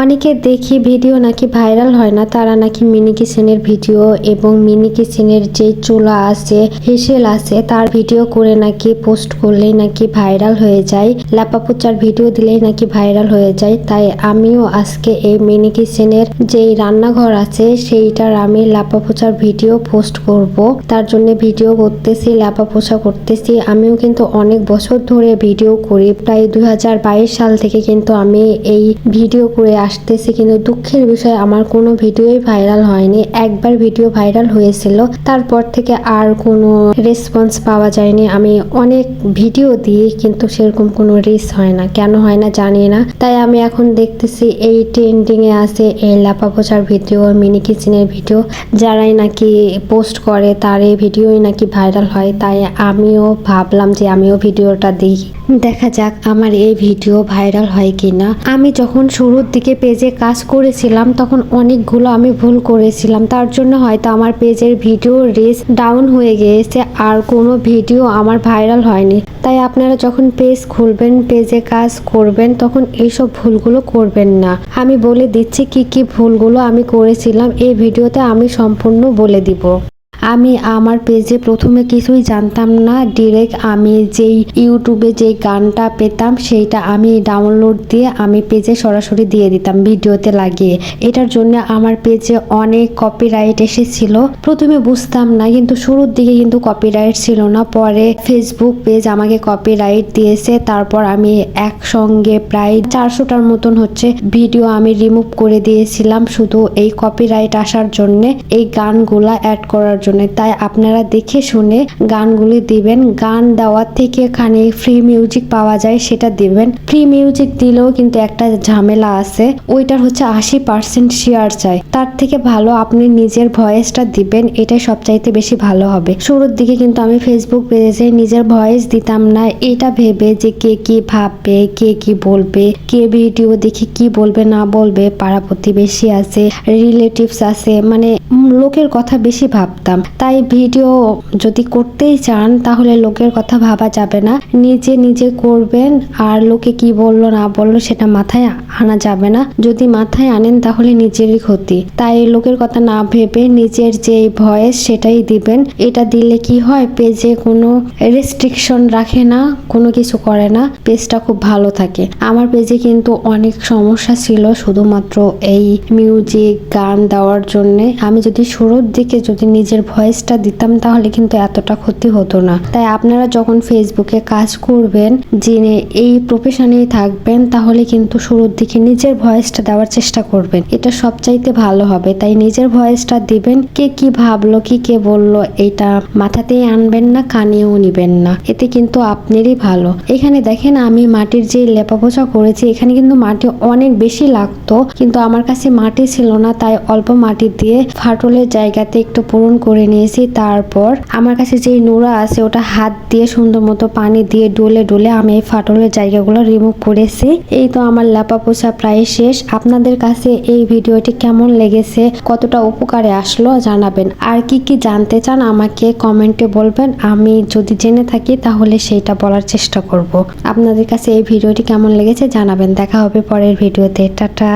অনেকে দেখি ভিডিও নাকি ভাইরাল হয় না, তারা নাকি মিনি কিচেনের ভিডিও এবং মিনি কিচেনের যে চুলা আছে, হেসেল আছে, তার ভিডিও করে নাকি পোস্ট করলেই নাকি ভাইরাল হয়ে যায়, ল্যাপাপোচার ভিডিও দিলেই নাকি ভাইরাল হয়ে যায়। তাই আমিও আজকে এই মিনি কিচেনের যেই রান্নাঘর আছে সেইটার আমি ল্যাপাপোচার ভিডিও পোস্ট করব। তার জন্য ভিডিও করতেছি, ল্যাপাপোচা করতেছি। আমিও কিন্তু অনেক বছর ধরে ভিডিও করি, প্রায় 2022 সাল থেকে কিন্তু আমি এই ভিডিও করে আসতেছি, কিন্তু দুঃখের বিষয় আমার কোনো ভিডিওই ভাইরাল হয়নি। একবার ভিডিও ভাইরাল হয়েছিল, তারপর থেকে আর কোনো রেসপন্স পাওয়া যায়নি। আমি অনেক ভিডিও দিই কিন্তু সেরকম কোনো রিচ হয় না, কেন হয় না জানি না। তাই আমি এখন দেখতেছি এই ট্রেন্ডিং এ আছে এই ল্যাপাপোচার ভিডিও, মিনি কিচেনের ভিডিও, যারাই নাকি পোস্ট করে তার এই ভিডিওই নাকি ভাইরাল হয়। তাই আমিও ভাবলাম যে আমিও ভিডিওটা দিই, দেখা যাক আমার এই ভিডিও ভাইরাল হয় কিনা। আমি যখন শুরুর দিকে পেজে কাজ করেছিলাম তখন অনেকগুলো আমি ভুল করেছিলাম, তার জন্য হয়তো আমার পেজের ভিডিও রিচ ডাউন হয়ে গিয়েছে, আর কোনো ভিডিও আমার ভাইরাল হয়নি। তাই আপনারা যখন পেজ খুলবেন, পেজে কাজ করবেন, তখন এইসব ভুলগুলো করবেন না। আমি বলে দিচ্ছি কি কি ভুলগুলো আমি করেছিলাম, এই ভিডিওতে আমি সম্পূর্ণ বলে দিব। আমি আমার পেজে প্রথমে কিছুই জানতাম না, ডিরেক্ট আমি যেই ইউটিউবে যে গানটা পেতাম সেইটা আমি ডাউনলোড দিয়ে আমি পেজে সরাসরি দিয়ে দিতাম ভিডিওতে লাগিয়ে। এটার জন্য আমার পেজে অনেক কপিরাইট এসেছিল। প্রথমে বুঝতাম না, কিন্তু শুরুর দিকে কিন্তু কপিরাইট ছিল না, পরে ফেসবুক পেজ আমাকে কপিরাইট দিয়েছে। তারপর আমি একসঙ্গে প্রায় 400টার মতন ভিডিও আমি রিমুভ করে দিয়েছিলাম শুধু এই কপিরাইট আসার জন্য, এই গানগুলা অ্যাড করার জন্য। তাই আপনারা দেখে শুনে গানগুলি দিবেন। গান দেওয়ার থেকে এখানে ফ্রি মিউজিক পাওয়া যায়, সেটা দিবেন। ফ্রি মিউজিক দিলেও কিন্তু একটা ঝামেলা আছে, ওইটার 80% শেয়ার চাই। তার থেকে ভালো আপনি নিজের ভয়েসটা দিবেন, এটাই সবচাইতে বেশি ভালো হবে। শুরুর দিকে কিন্তু আমি ফেসবুক পেজে নিজের ভয়েস দিতাম না, এটা ভেবে যে কে কি ভাববে, কে কি বলবে, কে ভিডিও দেখে কি বলবে না বলবে, পাড়া প্রতিবেশী আছে, রিলেটিভস আছে, মানে লোকের কথা বেশি ভাবতাম। তাই ভিডিও যদি করতেই চান তাহলে লোকের কথা ভাবা যাবে না, নিজে নিজে করবেন। আর লোকে কি বললো না বললো সেটা মাথায় আনা যাবে না, যদি মাথায় আনেন তাহলে নিজেরই ক্ষতি। তাই লোকের কথা না ভেবে নিজের যে ভয়েস সেটাই দিবেন। এটা দিলে কি হয়, পেজে কোনো রেস্ট্রিকশন রাখে না, কোনো কিছু করে না, পেজটা খুব ভালো থাকে। আমার পেজে কিন্তু অনেক সমস্যা ছিল শুধুমাত্র এই মিউজিক গান দেওয়ার জন্য। আমি যদি শুরুর দিকে যদি নিজের ভয়েসটা দিতাম তাহলে কিন্তু এতটা ক্ষতি হতো না। তাই আপনারা যখন ফেসবুকে কাজ করবেন, জেনে এই প্রফেশনেই থাকবেন, তাহলে কিন্তু শুরুর দিকে নিজের ভয়েসটা দেওয়ার চেষ্টা করবেন, এটা সবচাইতে ভালো হবে। তাই নিজের ভয়েসটা দিবেন। কে কি ভাবলো, কি কে বললো, এটা মাথাতেই আনবেন না, কানেও নিবেন না, এতে কিন্তু আপনারই ভালো। এখানে দেখেন আমি মাটির যে লেপাপোছা করেছি, এখানে কিন্তু মাটি অনেক বেশি লাগতো, কিন্তু আমার কাছে মাটি ছিল না, তাই অল্প মাটি দিয়ে ফাটলের জায়গাতে একটু পূরণ করে নিয়েছি। তারপর আমার কাছে যে নোড়া আছে ওটা হাত দিয়ে সুন্দর মতো পানি দিয়ে ডলে ডলে আমি এই ফাটলের জায়গাগুলো রিমুভ করেছি। এই তো আমার ল্যাপাপোছা প্রায় শেষ। আপনাদের কাছে এই ভিডিওটি কেমন লেগেছে, কতটা উপকারে আসলো জানাবেন। আর কি কি জানতে চান আমাকে কমেন্টে বলবেন, আমি যদি জেনে থাকি তাহলে সেইটা বলার চেষ্টা করব। আপনাদের কাছে এই ভিডিওটি কেমন লেগেছে জানাবেন। দেখা হবে পরের ভিডিওতে। টাটা।